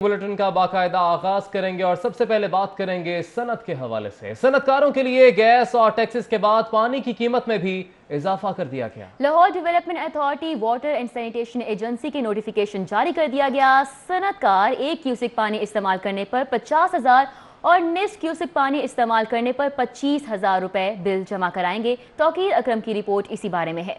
Bulletin का बाकायदा आगाज करेंगे और सबसे पहले बात करेंगे सनत के हवाले से। सनतकारों के लिए गैस और टैक्सेस के बाद पानी की कीमत में भी इजाफा कर दिया गया। Lahore development authority water and sanitation agency की नोटिफिकेशन जारी कर दिया गया। सनतकार 1 क्यूसिक पानी इस्तेमाल करने पर 50,000 और निस्फ क्यूसिक पानी इस्तेमाल करने पर 25,000 रुपए बिल जमा कराएंगे। तौकीर अकरम की रिपोर्ट इसी बारे में है।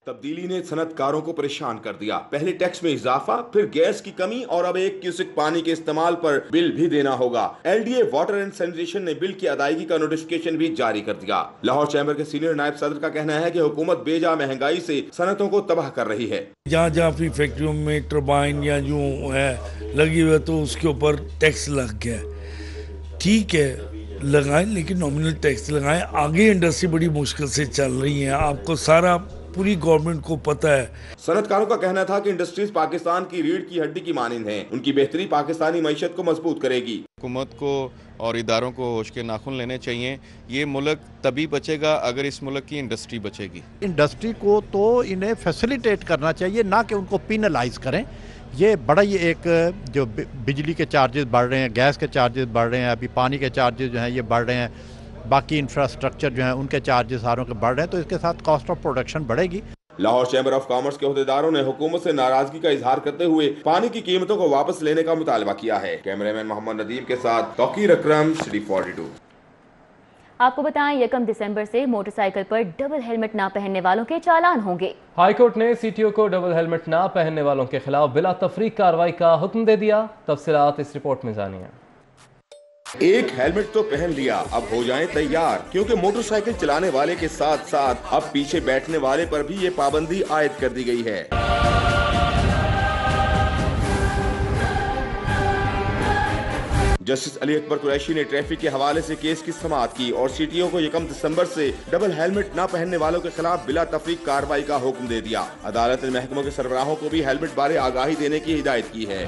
तब्दीली ने सनतकारों को परेशान कर दिया। पहले टैक्स में इजाफा, फिर गैस की कमी और अब 1 क्यूसिक पानी के इस्तेमाल पर बिल भी देना होगा। LDA वाटर एंड सैनिटेशन ने बिल की अदायगी का नोटिफिकेशन भी जारी कर दिया। लाहौर चैम्बर के सीनियर नायब सदर का कहना है कि हुकूमत बेजा महंगाई से सनतों को तबाह कर रही है। जहाँ जहाँ अपनी फैक्ट्रियों में टर्बाइन या जो है लगी हुई है तो उसके ऊपर टैक्स लग गया। ठीक है, लगाएं, लेकिन नॉमिनल टैक्स लगाएं। आगे इंडस्ट्री बड़ी मुश्किल से चल रही है, आपको सारा पूरी गवर्नमेंट को पता है। सनतकारों का कहना था कि इंडस्ट्रीज पाकिस्तान की रीढ़ की हड्डी की मानिंद हैं। उनकी बेहतरी पाकिस्तानी मईशत को मजबूत करेगी। हुकूमत को और इदारों को होश के नाखून लेने चाहिए। ये मुल्क तभी बचेगा अगर इस मुल्क की इंडस्ट्री बचेगी। इंडस्ट्री को तो इन्हें फैसिलिटेट करना चाहिए, ना कि उनको पिनलाइज करें। ये बड़ा ही एक जो बिजली के चार्जेस बढ़ रहे हैं, गैस के चार्जेस बढ़ रहे हैं, अभी पानी के चार्जेस जो हैं ये बढ़ रहे हैं, बाकी इंफ्रास्ट्रक्चर जो हैं उनके चार्जेस सारों के बढ़ रहे हैं, तो इसके साथ कॉस्ट ऑफ प्रोडक्शन बढ़ेगी। लाहौर चैम्बर ऑफ कॉमर्स के अहदेदारों ने हुकूमत से नाराजगी का इजहार करते हुए पानी की कीमतों को वापस लेने का मुतालबा किया है। कैमरामैन मोहम्मद नदीम के साथ तौकीर अकरम, सिटी 42। आपको बताएं 1 दिसंबर से मोटरसाइकिल पर डबल हेलमेट ना पहनने वालों के चालान होंगे। हाईकोर्ट ने CTO को डबल हेलमेट ना पहनने वालों के खिलाफ बिला तफरीक कार्रवाई का हुक्म दे दिया। तफसीलात इस रिपोर्ट में जानिए। एक हेलमेट तो पहन लिया, अब हो जाएं तैयार, क्योंकि मोटरसाइकिल चलाने वाले के साथ साथ अब पीछे बैठने वाले पर भी ये पाबंदी आयद कर दी गई है। जस्टिस अली अकबर कुरैशी ने ट्रैफिक के हवाले से केस की समाअत की और CTO को 1 दिसंबर से डबल हेलमेट न पहनने वालों के खिलाफ बिला तफरीक कार्रवाई का हुक्म दे दिया। अदालत ने महकमों के सरबराहों को भी हेलमेट बारे आगाही देने की हिदायत की है।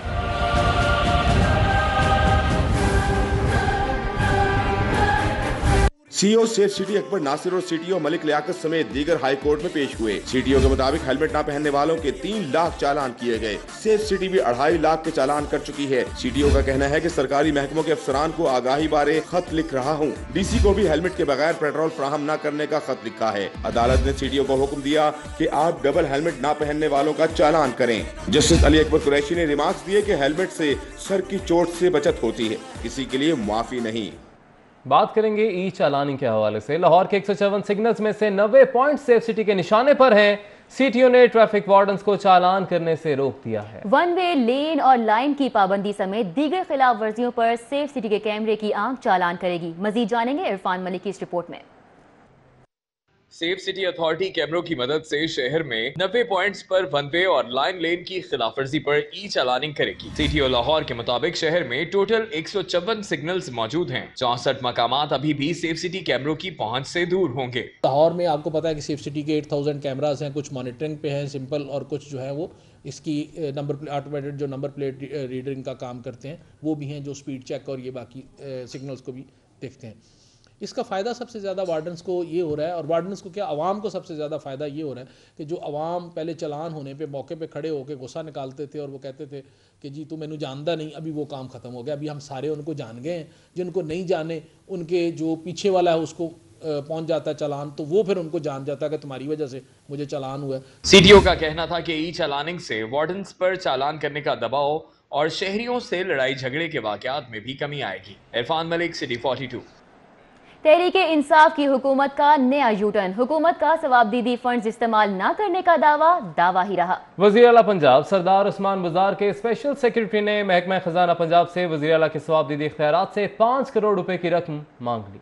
CEO safe city Akbar Nasir और CTO मलिक लियाकत समेत दीगर हाई कोर्ट में पेश हुए। CTO के मुताबिक हेलमेट ना पहनने वालों के 3 लाख चालान किए गए। सेफ सिटी भी 2.5 लाख के चालान कर चुकी है। CTO का कहना है कि सरकारी महकमों के अफसरान को आगाही बारे खत लिख रहा हूँ। DC को भी हेलमेट के बगैर पेट्रोल फराहम न करने का खत लिखा है। अदालत ने CTO को हुक्म दिया कि आप डबल हेलमेट ना पहनने वालों का चालान करें। जस्टिस अली अकबर कुरैशी ने रिमार्क्स दिए कि हेलमेट से सर की चोट से बचत होती है, किसी के लिए माफी नहीं। बात करेंगे ई चालानी के हवाले से। लाहौर के 154 सिग्नल्स में से 90 पॉइंट सेफ सिटी के निशाने पर हैं। CTO ने ट्रैफिक वार्डन्स को चालान करने से रोक दिया है। 1 वे लेन और लाइन की पाबंदी समेत दीगर खिलाफ वर्जियों पर सेफ सिटी के कैमरे की आंख चालान करेगी। मजीद जानेंगे इरफान मलिक की इस रिपोर्ट में। सेफ सिटी अथॉरिटी कैमरों की मदद से शहर में 90 पॉइंट्स पर 1 वे और लाइन लेन की खिलाफवर्जी पर ई चालानिंग करेगी। CTO लाहौर के मुताबिक शहर में टोटल 154 सिग्नल्स मौजूद हैं। 64 मकामात अभी भी सेफ सिटी कैमरों की पहुंच से दूर होंगे। लाहौर में आपको पता है कि सेफ सिटी के 8000 कैमरास हैं, कुछ मॉनिटरिंग पे हैं सिंपल, और कुछ जो है वो इसकी नंबर ऑटोमेटेड जो नंबर प्लेट रीडरिंग का काम करते हैं वो भी हैं, जो स्पीड चेक और ये बाकी सिग्नल्स को भी देखते हैं। इसका फ़ायदा सबसे ज़्यादा वार्डन्स को ये हो रहा है, और वार्डन्स को क्या, आवाम को सबसे ज़्यादा फ़ायदा ये हो रहा है कि जो आवाम पहले चलान होने पे मौके पे खड़े होकर गुस्सा निकालते थे और वो कहते थे कि जी तू मैनू जानदा नहीं, अभी वो काम ख़त्म हो गया। अभी हम सारे उनको जान गए हैं। जिनको नहीं जाने उनके जो पीछे वाला है उसको पहुंच जाता है चालान, तो वो फिर उनको जान जाता है कि तुम्हारी वजह से मुझे चालान हुआ है। CTO का कहना था कि ई चालानिंग से वार्डन्स पर चालान करने का दबाव और शहरियों से लड़ाई झगड़े के वाकयात में भी कमी आएगी। इरफान मलिक, सिटी 42। तहरीक इंसाफ की हुकूमत का नया यूटर्न। हुकूमत का सवाबदीदी फंड्स इस्तेमाल न करने का दावा ही रहा। वज़ीर आला पंजाब सरदार उस्मान बुज़दार के स्पेशल सेक्रेटरी ने महकमा खजाना पंजाब से वज़ीर आला के सवाबदीदी इख्तियारात से 5 करोड़ रुपए की रकम मांग ली।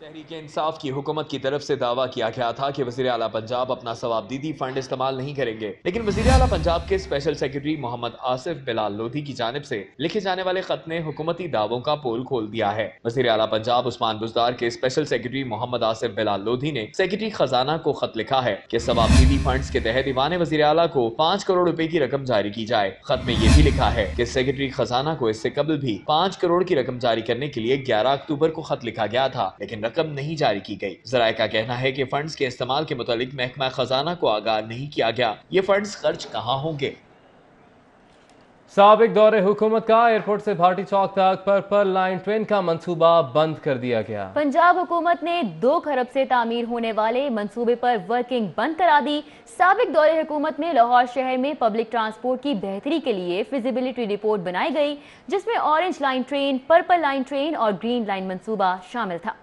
तहरीक इंसाफ की हुकूमत की तरफ से दावा किया गया था कि वज़ीर आला पंजाब अपना सवाबदीदी फंड इस्तेमाल नहीं करेंगे, लेकिन वज़ीर आला पंजाब के स्पेशल सेक्रेटरी मोहम्मद आसिफ बिलाल लोधी की जानिब से लिखे जाने वाले खत ने हुकूमती दावों का पोल खोल दिया है। वज़ीर आला पंजाब उस्मान बुज़दार के स्पेशल सेक्रेटरी मोहम्मद आसिफ बिलाल लोधी ने सेक्रेटरी खजाना को खत लिखा है कि सवाबदीदी फंड्स के तहत ईवान वज़ीर आला को 5 करोड़ रुपए की रकम जारी की जाए। खत में यह भी लिखा है कि सेक्रेटरी खजाना को इससे कबल भी 5 करोड़ की रकम जारी करने के लिए 11 अक्टूबर को खत लिखा गया था, लेकिन रकम नहीं जारी की गई। ज़राए का कहना है कि फंड्स के इस्तेमाल के मुतालिक महकमा खजाना को आगाह नहीं किया गया। ये फंड्स खर्च कहाँ होंगे? साबिक दौरे हुकूमत का एयरपोर्ट से भाटी चौक तक पर्पल लाइन ट्रेन का मंसूबा बंद कर दिया गया। पंजाब हुकूमत ने 2 खरब से तामीर होने वाले मंसूबे पर वर्किंग बंद करा दी। साबिक दौरे हुकूमत में लाहौर शहर में पब्लिक ट्रांसपोर्ट की बेहतरी के लिए फिजिबिलिटी रिपोर्ट बनाई गई, जिसमें orange line train, purple line train और ग्रीन लाइन मंसूबा शामिल था।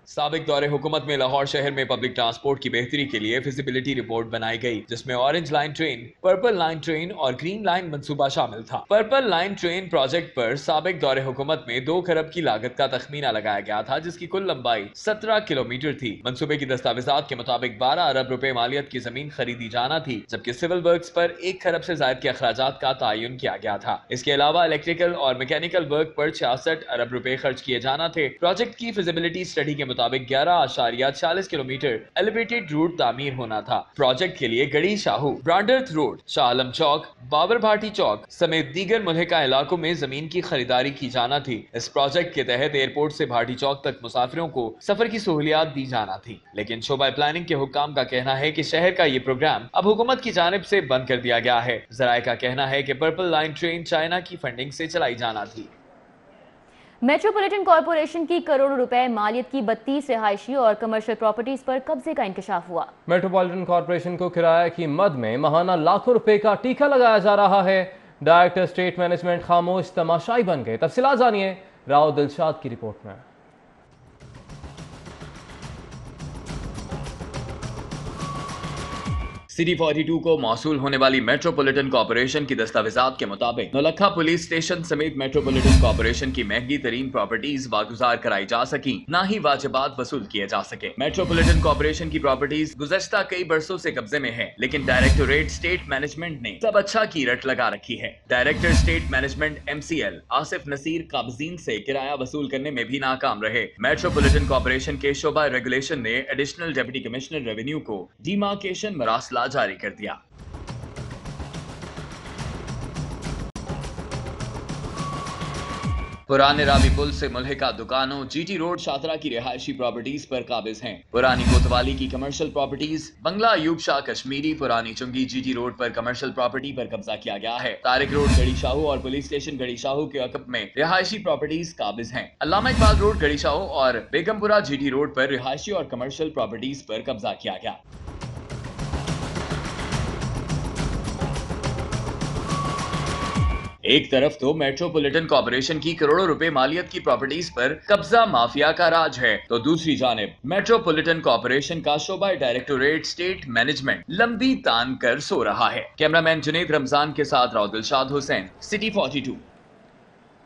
साबिक दौरे हुकूमत में लाहौर शहर में पब्लिक ट्रांसपोर्ट की बेहतरी के लिए फिजिबिलिटी रिपोर्ट बनाई गई, जिसमें orange line train, purple line train और ग्रीन लाइन मंसूबा शामिल था। पर्पल लाइन ट्रेन प्रोजेक्ट पर साबिक दौरे हुकूमत में 2 खरब की लागत का तखमीना लगाया गया था, जिसकी कुल लंबाई 17 किलोमीटर थी। मंसूबे की दस्तावेजात के मुताबिक 12 अरब रुपए मालियत की जमीन खरीदी जाना थी, जबकि सिविल वर्क्स पर 1 खरब से ज्यादा के अखराजात का तयन किया गया था। इसके अलावा इलेक्ट्रिकल और मैकेनिकल वर्क पर 66 अरब रुपए खर्च किए जाना थे। प्रोजेक्ट की फिजिबिलिटी स्टडी के मुताबिक 11.46 किलोमीटर एलिवेटेड रोड तामीर होना था। प्रोजेक्ट के लिए गड़ी शाहू, ब्रांडर्थ रोड, शाह आलम चौक, बाबर भाटी चौक समेत दीगर मुल्हिका इलाकों में जमीन की खरीदारी की जाना थी। इस प्रोजेक्ट के तहत एयरपोर्ट से भाटी चौक तक मुसाफिरों को सफर की सहूलियात दी जाना थी, लेकिन शोबा प्लानिंग के हुक्काम का कहना है कि शहर का ये प्रोग्राम अब हुकूमत की जानिब से बंद कर दिया गया है। जराए का कहना है कि पर्पल लाइन ट्रेन चाइना की फंडिंग से चलाई जाना थी। मेट्रोपॉलिटन कॉरपोरेशन की करोड़ों रुपए मालियत की 32 रिहायशी और कमर्शियल प्रॉपर्टीज पर कब्जे का इंकशाफ हुआ। मेट्रोपॉलिटन कॉरपोरेशन को किराए की मद में महाना लाखों रुपए का टीका लगाया जा रहा है। डायरेक्टर स्टेट मैनेजमेंट खामोश तमाशाई बन गए। तफसीलात जानिए राव दिलशाद की रिपोर्ट में। सिटी 42 को मौसूल होने वाली मेट्रोपॉलिटन कॉरपोरेशन की दस्तावेजात के मुताबिक नौलखा पुलिस स्टेशन समेत मेट्रोपॉलिटन कॉरपोरेशन की महंगी तरीन प्रॉपर्टीज वागुजार कराई जा सकी, न ही वाजिबात वसूल किए जा सके। मेट्रोपॉलिटन कॉरपोरेशन की प्रॉपर्टीज गुज़श्ता कई बरसों से कब्जे में है, लेकिन डायरेक्टोरेट स्टेट मैनेजमेंट ने सब अच्छा की रट लगा रखी है। Director state management MCL Asif Naseer काबजीन से किराया वसूल करने में भी नाकाम रहे। मेट्रोपॉलिटन कॉरपोरेशन के शोबा रेगुलेशन ने एडिशनल डिप्टी कमिश्नर रेवेन्यू को डिमार्केशन मरासला जारी कर दिया। पुराने रावी पुल से मुल्हिका दुकानों, GT रोड शातरा की रिहायशी प्रॉपर्टीज पर काबिज हैं। पुरानी कोतवाली की कमर्शियल प्रॉपर्टीज, बंगला अयूब शाह कश्मीरी, पुरानी चुंगी GT रोड पर कमर्शियल प्रॉपर्टी पर कब्जा किया गया है। तारिक रोड गड़ी शाहू और पुलिस स्टेशन गड़ी शाहू के अकब में रिहायशी प्रॉपर्टीज काबिज हैं। अल्लामा इकबाल रोड गड़ी शाहू और बेगमपुरा GT रोड पर रिहायशी और कमर्शियल प्रॉपर्टीज पर कब्जा किया गया। एक तरफ तो मेट्रोपॉलिटन कॉरपोरेशन की करोड़ों रुपए मालियत की प्रॉपर्टीज पर कब्जा माफिया का राज है, तो दूसरी जानिब मेट्रोपॉलिटन कॉरपोरेशन का शोबा डायरेक्टोरेट स्टेट मैनेजमेंट लंबी तान कर सो रहा है। कैमरामैन जुनेद रमजान के साथ राव दिलशाद हुसैन, सिटी 42।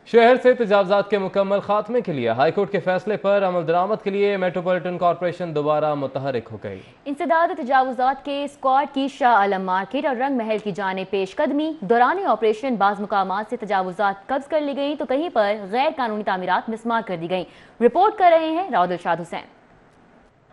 शहर से तजावजात के मुकम्मल खात्मे के लिए हाईकोर्ट के फैसले पर अमल दरामद के लिए मेट्रोपॉलिटन कॉरपोरेशन दोबारा मुतहरिक हो गई। इंसदाद तजावुजात के स्क्वाड की शाह आलम मार्केट और रंग महल की जानिब पेशकदमी। दौरान ऑपरेशन बाज़ मुकामात से तजावुजात कब्ज कर ली गई, तो कहीं पर गैर कानूनी तामीरात मिसमार कर दी गई। रिपोर्ट कर रहे हैं राव दिलशाद हुसैन।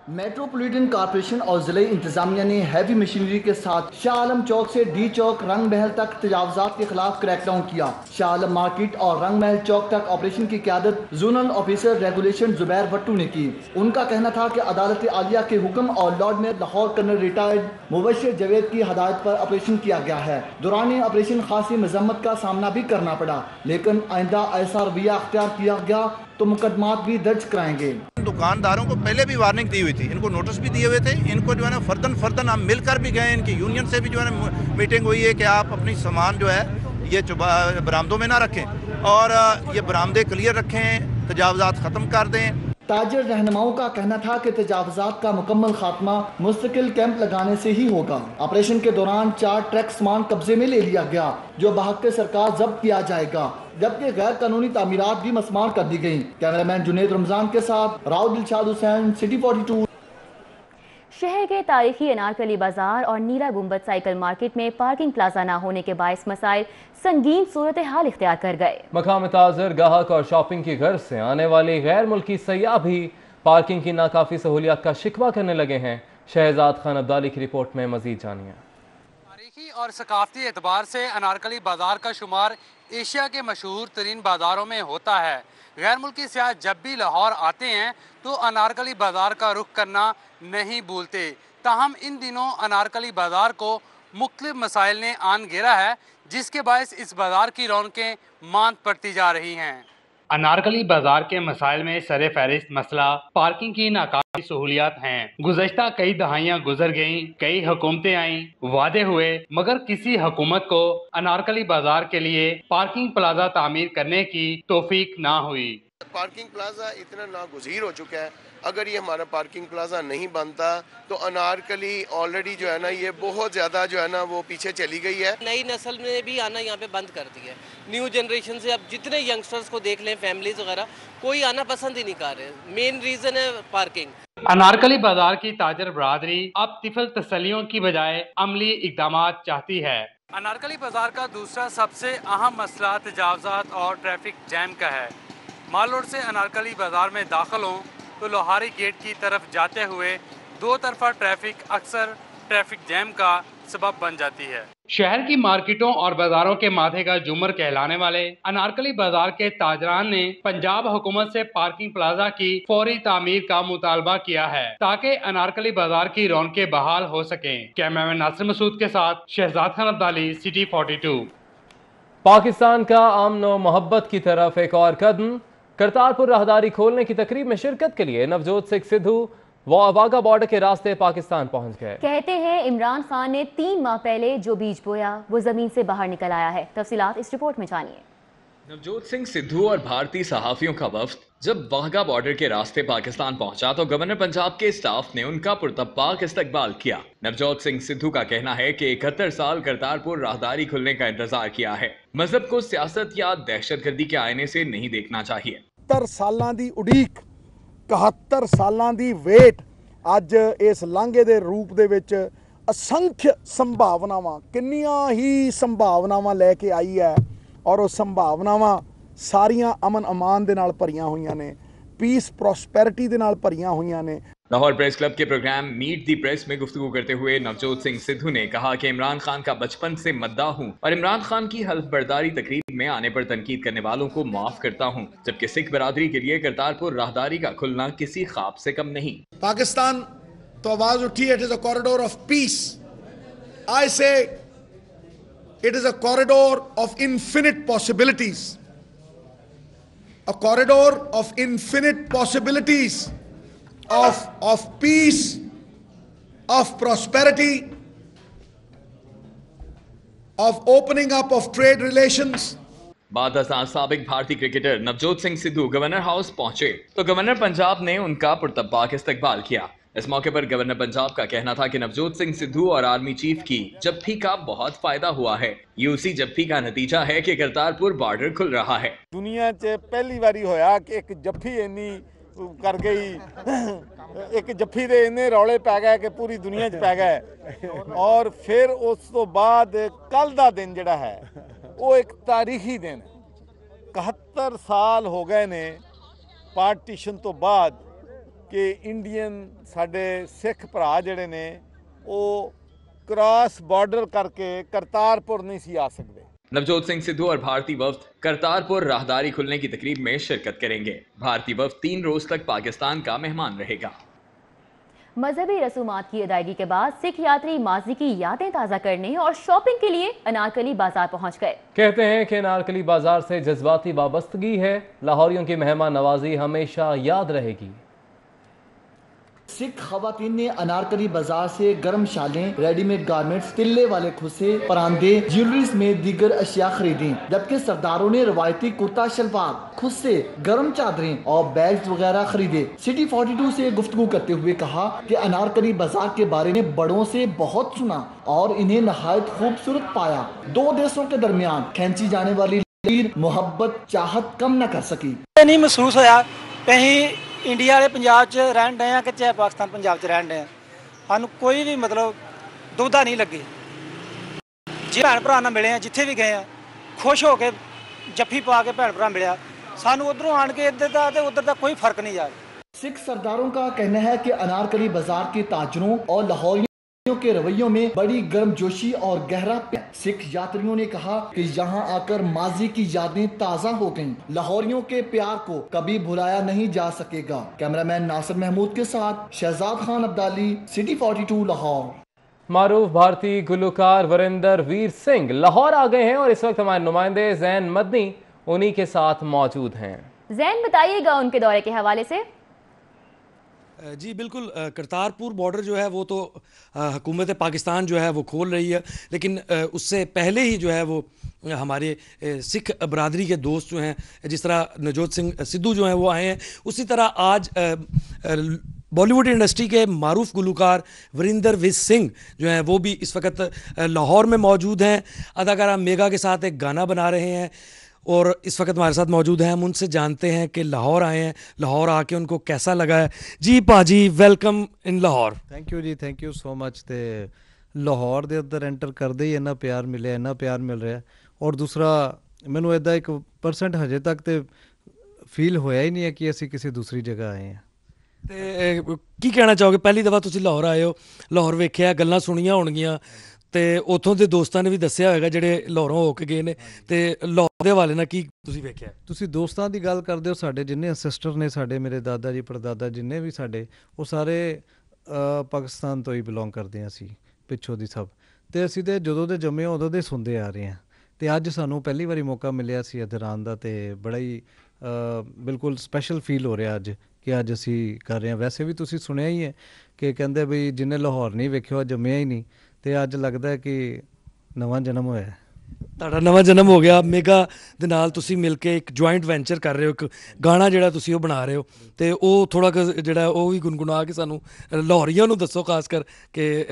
मेट्रोपॉलिटन कॉरपोरेशन और जिले इंतजामिया ने हैवी मशीनरी के साथ शाह आलम चौक से डी चौक रंग महल तक तजावजात के खिलाफ क्रैकडाउन किया। शाह आलम मार्केट और रंग महल चौक तक ऑपरेशन की क़यादत zonal officer regulation Zubair Bhattu ने की। उनका कहना था कि अदालत आलिया के हुक्म और लॉर्ड में लाहौर कर्नल रिटायर्ड मुबश्शिर जवेद की हदायत पर ऑपरेशन किया गया है। दौरान ऑपरेशन खासी मजम्मत का सामना भी करना पड़ा, लेकिन आइंदा ऐसा रवैया अख्तियार किया गया तो मुकदमात भी दर्ज कराएंगे। दुकानदारों को पहले भी वार्निंग दी हुई थी, इनको नोटिस भी दिए हुए थे। इनको जो है ना फर्दन हम मिलकर भी गए, इनकी यूनियन से भी जो है ना मीटिंग हुई है कि आप अपनी सामान जो है ये बरामदों में ना रखें और ये बरामदे क्लियर रखें, तजावजात ख़त्म कर दें। ताजर रहनुमाओं का कहना था कि तजावजात का मुकम्मल खात्मा मुस्तकिल कैंप लगाने से ही होगा। ऑपरेशन के दौरान 4 ट्रक सामान कब्जे में ले लिया गया, जो बहक़ सरकार जब्त किया जाएगा, जबकि गैर कानूनी तामीरात भी मस्मार कर दी गई। कैमरामैन जुनेद रमजान के साथ राव दिलशाद हुसैन, सिटी 42। शहर के तारीखी अनारकली बाजार और नीरा गुंबद साइकिल मार्केट में पार्किंग प्लाजा न होने के बायस मसाइल संगीन सूरत हाल इख्तियार कर गए। मकाम ताजर, गाहक और शॉपिंग की गर्ज से आने वाले गैर मुल्की सयाह भी पार्किंग की नाकाफी सहूलियात का शिकवा करने लगे हैं। शहजाद खान अब्दाली की रिपोर्ट में मजीद जानिए। तारीखी और सकाफती एतबार से अनारकली बाजार का शुमार एशिया के मशहूर तरीन बाजारों में होता है। गैर मुल्की सयाह जब भी लाहौर आते हैं तो अनारकली बाजार का रुख करना नहीं भूलते। ताहम इन दिनों अनारकली बाजार को मुख्तलिफ मसाइल ने आन घेरा है, जिसके बायस इस बाजार की रौनकें मांद पड़ती जा रही हैं। अनारकली बाजार के मसाइल में सरे फहरिस्त मसला पार्किंग की नाकाफी सहूलियात हैं। गुज़श्ता कई दहाइयाँ गुजर गईं, कई हुकूमतें आईं, वादे हुए, मगर किसी हुकूमत को अनारकली बाजार के लिए पार्किंग प्लाजा तामीर करने की तौफीक ना हुई। पार्किंग प्लाजा इतना नागुज़ीर हो चुका है, अगर ये हमारा पार्किंग प्लाजा नहीं बनता तो अनारकली ऑलरेडी जो है ना ये बहुत ज़्यादा जो है ना वो पीछे चली गई है। नई नस्ल ने भी आना यहाँ पे बंद कर दिया है। न्यू जनरेशन से अब जितने यंगस्टर्स को देख लें, फैमिलीज वगैरह, कोई आना पसंद ही नहीं कर रहे। मेन रीज़न है पार्किंग। अनारकली बाजार की ताजर बरादरी अब तिफल तसलियों की बजाय अमली इकदामात चाहती है। अनारकली बाजार का दूसरा सबसे अहम मसला तजावज़ात और ट्रैफिक जैम का है। माल रोड से अनारकली बाजार में दाखिल हों तो लोहारी गेट की तरफ जाते हुए दो तरफा ट्रैफिक अक्सर ट्रैफिक जैम का सबब बन जाती है। शहर की मार्केटों और बाजारों के माथे का झूमर कहलाने वाले अनारकली बाजार के ताजरान ने पंजाब हुकूमत से पार्किंग प्लाजा की फौरी तामीर का मुतालबा किया है ताकि अनारकली बाजार की रौनकें बहाल हो सकें। कैमरामैन नासिर मसूद के साथ शहजाद खान अब्दाली, सिटी 42। पाकिस्तान का अमन और मोहब्बत की तरफ एक और कदम। करतारपुर राहदारी खोलने की तकरीब में शिरकत के लिए नवजोत सिंह सिद्धू वाघा बॉर्डर के रास्ते पाकिस्तान पहुंच गए। कहते हैं इमरान खान ने 3 माह पहले जो बीज बोया वो जमीन से बाहर निकल आया है। तफसीलात इस रिपोर्ट में जानिए। नवजोत सिंह सिद्धू और भारतीय सहाफियों का वफ्द जब वाघा बॉर्डर के रास्ते पाकिस्तान पहुंचा तो गवर्नर पंजाब के स्टाफ ने उनका पुरतब्बाक इस्तकबाल किया। नवजोत सिंह सिद्धू का कहना है कि 71 साल करतारपुर राहदारी खुलने का इंतजार किया है। मजहब को सियासत या दहशतगर्दी के आईने से नहीं देखना चाहिए। 70 सालां दी उड़ीक, 71 सालां दी वेट ਅੱਜ ਇਸ ਲਾਂਘੇ ਦੇ ਰੂਪ ਦੇ ਵਿੱਚ ਅਸੰਖ ਸੰਭਾਵਨਾਵਾਂ, ਕਿੰਨੀਆਂ ਹੀ ਸੰਭਾਵਨਾਵਾਂ ਲੈ ਕੇ ਆਈ ਹੈ ਔਰ ਉਹ ਸੰਭਾਵਨਾਵਾਂ ਸਾਰੀਆਂ ਅਮਨ ਅਮਾਨ ਦੇ ਨਾਲ ਭਰੀਆਂ ਹੋਈਆਂ ਨੇ, पीस प्रॉस्पेरिटी ਦੇ ਨਾਲ ਭਰੀਆਂ ਹੋਈਆਂ ਨੇ। लाहौर प्रेस क्लब के प्रोग्राम मीट दी प्रेस में गुफ्तगू करते हुए नवजोत सिंह सिद्धू ने कहा कि इमरान खान का बचपन से मद्दा हूं और इमरान खान की हल्फ बर्दारी तकरीब में आने पर तनकीद करने वालों को माफ करता हूं, जबकि सिख बरादरी के लिए करतारपुर राहदारी का खुलना किसी ख्वाब से कम नहीं। पाकिस्तान तो आवाज उठी, it is a corridor of peace. I say it is a corridor of infinite possibilities, a corridor of infinite possibilities of peace, of prosperity, of opening up of trade relations। बाद साबिक भारतीय cricketer Navjot Singh Sidhu governor house पहुंचे तो governor Punjab ने उनका पुरतब्बाक इस्तकबाल किया। इस मौके पर गवर्नर पंजाब का कहना था कि नवजोत सिंह सिद्धू और आर्मी चीफ की जप्फी का बहुत फायदा हुआ है। ये उसी जप्फी का नतीजा है कि करतारपुर बॉर्डर खुल रहा है। दुनिया च पहली बारी होया कि एक जप्फी इन्नी कर गई, एक जप्फी दे इन्ने रौले पै गए कि पूरी दुनिया च पै गए। और फिर उस तो बाद कल दा दिन जिहड़ा है वो एक तारीखी दिन, 71 साल हो गए ने पार्टीशन तो बाद कि इंडियन साडे सिख भरा जिहड़े ने वो क्रॉस बॉर्डर करके करतारपुर नहीं सी आ सकते। नवजोत सिंह सिद्धू और भारतीय वफ्द करतारपुर राहदारी खुलने की तकरीब में शिरकत करेंगे। भारतीय वफ्द 3 रोज तक पाकिस्तान का मेहमान रहेगा। मजहबी रसूमात की अदायगी के बाद सिख यात्री माजी की यादें ताज़ा करने और शॉपिंग के लिए अनारकली बाजार पहुंच गए। कहते हैं कि अनारकली बाजार से जज्बाती वाबस्तगी है, लाहौरियों की मेहमान नवाजी हमेशा याद रहेगी। सिख खवातीन ने अनारकली बाजार से गर्म शालें, रेडीमेड गारमेंट्स, तिल्ले वाले खुसे, परांदे, ज्वेलरी में दीगर अशिया खरीदी, जबकि सरदारों ने रवायती कुर्ता शलवार, खुसे, गर्म चादरें और बैग्स वगैरह खरीदे। सिटी 42 से गुफ्तगू करते हुए कहा कि अनारकली बाजार के बारे में बड़ों से बहुत सुना और इन्हें नहायत खूबसूरत पाया। 2 देशों के दरमियान खींची जाने वाली मोहब्बत चाहत कम न कर सकी। नहीं महसूस होया कहीं इंडिया वाले पंजाब च रहन डे कि चाहे पाकिस्तान पंजाब च रहन डे, सानू कोई भी मतलब दुविधा नहीं लगी। जे भैन भरा नाल मिले जिथे भी गए खुश हो के जफ्फी पा के भैन भरा मिले, सानू उधरों आन के इधर दा ते उधर दा कोई फर्क नहीं आ। सिख सरदारों का कहना है कि अनारकली बाजार के ताजरों और लाहौरियों के रवैयों में बड़ी गर्मजोशी और गहरा प्यार। सिख यात्रियों ने कहा कि यहाँ आकर माजी की यादें ताज़ा हो गईं। लाहौरियों के प्यार को कभी भुलाया नहीं जा सकेगा। कैमरामैन नासिर महमूद के साथ शहजाद खान अब्दाली, सिटी 42 लाहौर। معروف بھارتی گلوکار وریندر ویر سنگھ لاہور آ گئے ہیں اور اس وقت ہمارے نمائندے زین مدنی انہی کے ساتھ موجود ہیں۔ زین بتائیے گا ان کے دورے کے حوالے سے۔ جی بالکل، کرتارپور بارڈر جو ہے وہ تو حکومت پاکستان جو ہے وہ کھول رہی ہے، لیکن اس سے پہلے ہی جو ہے وہ ہمارے سکھ برادری کے دوست جو ہیں، جس طرح نوجوت سنگھ سدھو جو ہیں وہ آئے ہیں، اسی طرح آج بالی ووڈ انڈسٹری کے معروف گلوکار وریندر ویر سنگھ جو ہیں وہ بھی اس وقت لاہور میں موجود ہیں۔ اداکارہ میگا کے ساتھ ایک گانا بنا رہے ہیں اور اس وقت ہمارے ساتھ موجود ہیں۔ ہم ان سے جانتے ہیں کہ لاہور آئے ہیں، لاہور آ کے ان کو کیسا لگا ہے۔ جی پاجی، welcome in Lahore. Thank you جی، تھینک یو سو مچ۔ تے لاہور دے اندر انٹر کردے ہی اننا پیار ملے، اننا پیار مل رہا ہے، اور دوسرا مینوں ایدا 1% ہجے تک تے فیل ہویا ہی نہیں ہے کہ اسی کسی دوسری جگہ آئے ہیں۔ تے کی کہنا چاہو گے؟ پہلی دفعہ تسی لاہور آئے ہو، لاہور ویکھیا، گلاں سنیاں ہونگیاں، تے اتھوں دے دوستاں نے بھی دسیا ہوئے گا جڑے لاہوروں ہو کے گئے نے، تے لاہور دے حوالے نال کی تسی ویکھیا؟ تسی دوستاں دی گل کردے ہو، ساڈے جننے انسسٹر نے، ساڈے میرے دادا جی پردادا جننے بھی ساڈے، وہ سارے پاکستان تو ہی بلونگ کردے ہیں اسی پچھوں دی سب، تے اسی تے جدوں دے جمے ادوں دے سندے آ رہے ہیں، تے اج سانوں پہلی واری موقع ملیا سی ادھر آن دا، تے بڑا ہی بالکل سپیشل فیل ہو رہا اج کہ اج اسی کر رہے ہیں۔ ویسے بھی تسی سنیا ہی ہے کہ کہندے بھئی جنہیں لاہور نہیں ویکھیا جمیا ہی نہیں، تے اج لگدا ہے کہ نواں جنم ہویا ہے۔ تہاڈا نواں جنم ہو گیا۔ میگا دے نال تسی مل کے ایک جوائنٹ وینچر کر رہے ہو، ایک گانا جڑا تسی وہ بنا رہے ہو، تے او تھوڑا جڑا وہ بھی گنگنا کے سانوں لاہوریاں نوں دسو، خاص کر کہ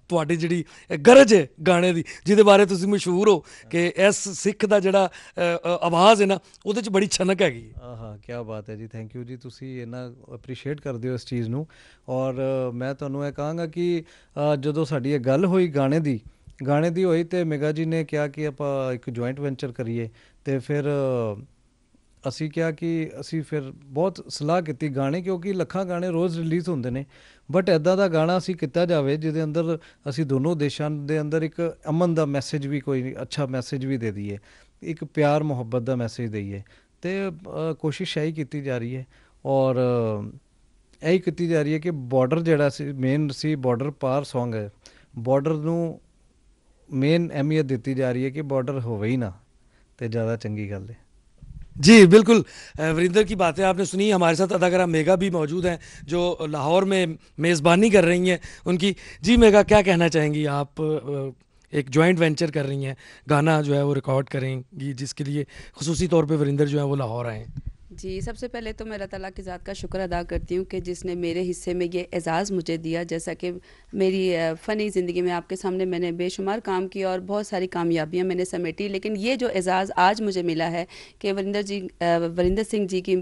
تہاڈی جڑی گرج ہے گانے دی، جہدے بارے تسی مشہور ہو کہ اس سکھ دا جڑا آواز ہے نا اودے وچ بڑی چھنک ہے۔ ہاں کیا بات ہے جی، تھینک یو جی، تسی اینا اپریشیٹ کردے ہو اس چیز نوں، اور میں تانوں یہ کہاں گا کہ جدوں ساڈی یہ گل ہوئی گانے دی ہوئی تے میگا جی نے کہا کہ آپ ایک جوائنٹ وینچر کریے، تے پھر اسی کیا کہ اسی پھر بہت صلاح کیتی گانے، کیونکہ لکھاں گانے روز ریلیز ہوندے نے، بٹ ایدا دا گانا اسی کیتا جاوے جہدے اندر اسی دونوں دیشاں دے اندر ایک امن دا میسج بھی، کوئی اچھا میسج بھی دے دیے، ایک پیار محبت دا میسج دئیے، تے کوشش یہی کیتی جا رہی ہے، اور یہی کیتی جا رہی ہے کہ بارڈر جڑا سی مین سی بارڈر پار سانگ ہے، بارڈر نوں مین اہمیت دیتی جا رہی ہے کہ بارڈر ہوئے ہی نہ تے زیادہ چنگی گل ہے۔ جی بالکل، وریندر کی باتیں آپ نے سنی۔ ہمارے ساتھ اداکارہ میگا بھی موجود ہیں جو لاہور میں میزبانی کر رہی ہیں ان کی۔ جی میگا، کیا کہنا چاہیں گی؟ آپ ایک جوائنٹ وینچر کر رہی ہیں، گانا جو ہے وہ ریکارڈ کریں گی، جس کے لیے خصوصی طور پہ وریندر جو ہے وہ لاہور آئے ہیں۔ جی، سب سے پہلے تو میں اللہ تعالیٰ کی ذات کا شکر ادا کرتی ہوں کہ جس نے میرے حصے میں یہ اعزاز مجھے دیا، جیسا کہ میری فنی زندگی میں آپ کے سامنے میں نے بے شمار کام کیا اور بہت ساری کامیابیاں میں نے سمیٹی، لیکن یہ جو اعزاز آج مجھے ملا ہے کہ وریندر سنگھ جی کی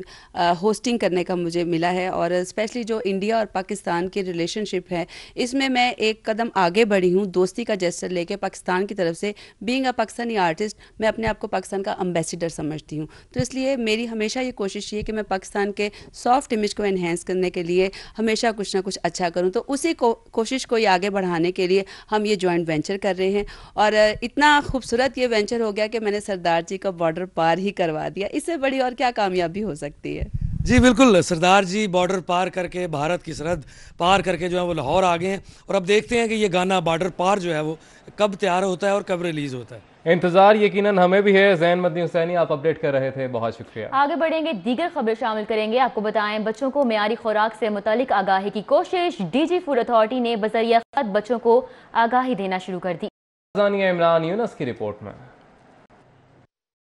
ہوسٹنگ کرنے کا مجھے ملا ہے، اور اسپیشلی جو انڈیا اور پاکستان کی ریلیشن شپ ہے، اس میں میں ایک قدم آگے بڑھی ہوں، دوستی کا جیسر لے کے پاکستان کی طرف سے۔ بینگ اے پاکستانی آرٹسٹ، میں اپنے آپ کو پاکستان کا امبیسیڈر سمجھتی ہوں، تو اس لیے میری ہمیشہ یہ کوشش یہ کہ میں پاکستان کے سافٹ امیج کو انہینس کرنے کے لیے ہمیشہ کچھ نہ کچھ اچھا کروں، تو اسی کوشش کو آگے بڑھانے کے لیے ہم یہ جوائنٹ وینچر کر رہے ہیں، اور اتنا خوبصورت یہ وینچر ہو گیا کہ میں نے سردار جی کا بارڈر پار ہی کروا دیا۔ اس سے بڑی اور کیا کامیابی ہو سکتی ہے؟ جی بالکل، سردار جی بارڈر پار کر کے، بھارت کی سرحد پار کر کے جو ہے وہ لاہور آ گئے ہیں، اور اب دیکھتے ہیں کہ یہ گانا بارڈر پار جو ہے وہ کب تیار ہوتا ہے اور کب ریلیز ہوتا ہے۔ انتظار یقیناً ہمیں بھی ہے۔ زین مدنی حسینی، آپ اپڈیٹ کر رہے تھے، بہت شکریہ۔ آگے بڑھیں گے، دیگر خبریں شامل کریں گے۔ آپ کو بتائیں، بچوں کو معیاری خوراک سے متعلق آگاہی کی کوشش، ڈی جی فوڈ اتھارٹی نے بذریعہ خط بچوں کو آگاہی دینا شروع کر دی۔ عمران یونس کی رپورٹ میں۔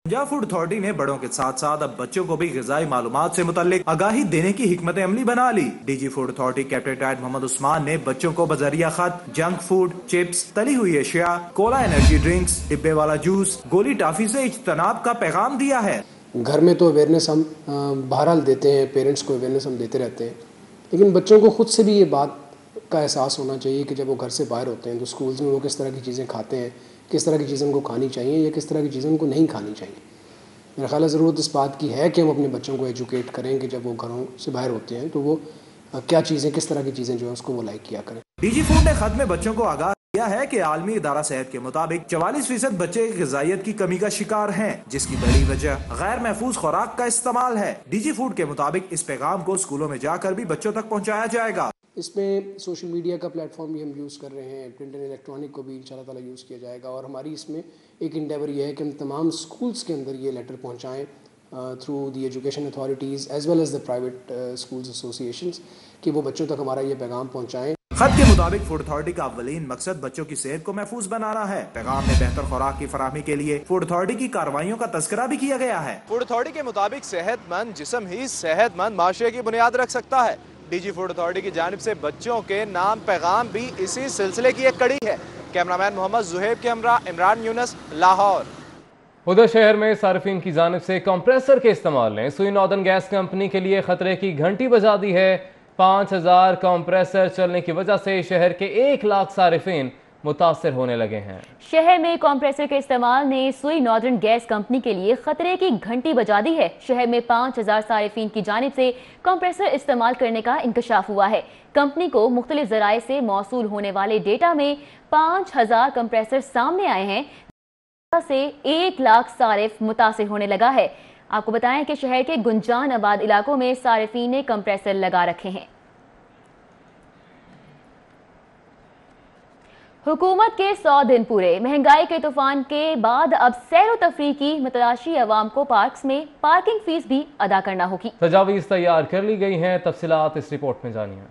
پنجاب فوڈ اتھارٹی نے بڑوں کے ساتھ ساتھ اب بچوں کو بھی غذائی معلومات سے متعلق آگاہی دینے کی حکمت عملی بنا لی۔ D G food authority captain Muhammad Usman نے بچوں کو بذریعہ خط جنک فوڈ، چپس، تلی ہوئی اشیاء، کولا انرجی ڈرنکس، ڈبے والا جوس، گولی ٹافی سے اجتناب کا پیغام دیا ہے۔ گھر میں تو اویئرنیس ہم بہرحال دیتے ہیں، پیرنٹس کو اویئرنیس ہم دیتے رہتے ہیں، لیکن بچوں کو خود سے بھی یہ بات کا احساس ہونا چاہیے کہ جب وہ گھر سے باہر ہوتے ہیں تو اسکولز میں وہ کس طرح کی چیزیں کھاتے ہیں، کس طرح کی چیزیں ان کو کھانی چاہیے یا کس طرح کی چیزیں ان کو نہیں کھانی چاہیے۔ میرا خیال ہے ضرورت اس بات کی ہے کہ ہم اپنے بچوں کو ایجوکیٹ کریں کہ جب وہ گھروں سے باہر ہوتے ہیں تو وہ کیا چیزیں، کس طرح کی چیزیں جو ہے اس کو وہ لائک کیا کریں۔ ڈی جی فوڈ نے خط میں بچوں کو آگاہ کیا ہے کہ عالمی ادارہ صحت کے مطابق 44% بچے غذائیت کی کمی کا شکار ہیں، جس کی بڑی وجہ غیر محفوظ خوراک کا استعمال ہے۔ ڈی جی فوڈ کے مطابق اس پیغام کو اسکولوں میں جا کر بھی بچوں تک پہنچایا جائے گا۔ اس میں سوشل میڈیا کا پلیٹ فارم بھی ہم یوز کر رہے ہیں, پرنٹ اینڈ الیکٹرانک کو بھی انشاء اللہ تعالیٰ یوز کیا جائے گا, اور ہماری اس میں ایک انڈیور یہ ہے کہ ہم تمام اسکولس کے اندر یہ لیٹر پہنچائیں through the education authorities as well as the private schools associations, کہ وہ بچوں تک ہمارا یہ پیغام پہنچائیں. خط کے مطابق فوڈ اتھارٹی کا اولین مقصد بچوں کی صحت کو محفوظ بنانا ہے. پیغام میں بہتر خوراک کی فراہمی کے لیے فوڈ اتھارٹی کی کارروائیوں کا تذکرہ بھی کیا گیا ہے. فوڈ اتھارٹی کے مطابق صحت مند جسم ہی صحت مند معاشرے کی بنیاد رکھ سکتا ہے. ڈی جی فوڈ اتھارٹی کی جانب سے بچوں کے نام پیغام بھی اسی سلسلے کی ایک کڑی ہے. کیمرامین محمد زہیب کے ہمراہ عمران یونس, لاہور. ادھر شہر میں صارفین کی جانب سے کمپریسر کے استعمال نے سوئی ناردرن گیس کمپنی کے لیے خطرے کی گھنٹی بجا دی ہے. 5000 کمپریسر چلنے کی وجہ سے شہر کے 1 لاکھ صارفین متاثر ہونے لگے ہیں. شہر میں کمپریسر کے استعمال نے سوئی ناردرن گیس کمپنی کے لیے خطرے کی گھنٹی بجا دی ہے. شہر میں 5000 صارفین کی جانب سے کمپریسر استعمال کرنے کا انکشاف ہوا ہے. کمپنی کو مختلف ذرائع سے موصول ہونے والے ڈیٹا میں 5000 کمپریسر سامنے آئے ہیں سے 1 لاکھ صارف متاثر ہونے لگا ہے. آپ کو بتائیں کہ شہر کے گنجان آباد علاقوں میں صارفین نے کمپریسر لگا رکھے ہیں. حکومت کے 100 دن پورے. مہنگائی کے طوفان کے بعد اب سیر و تفریح کی متلاشی عوام کو پارکس میں پارکنگ فیس بھی ادا کرنا ہوگی. تجاویز تیار کر لی گئی ہیں, تفصیلات اس رپورٹ میں جانیے.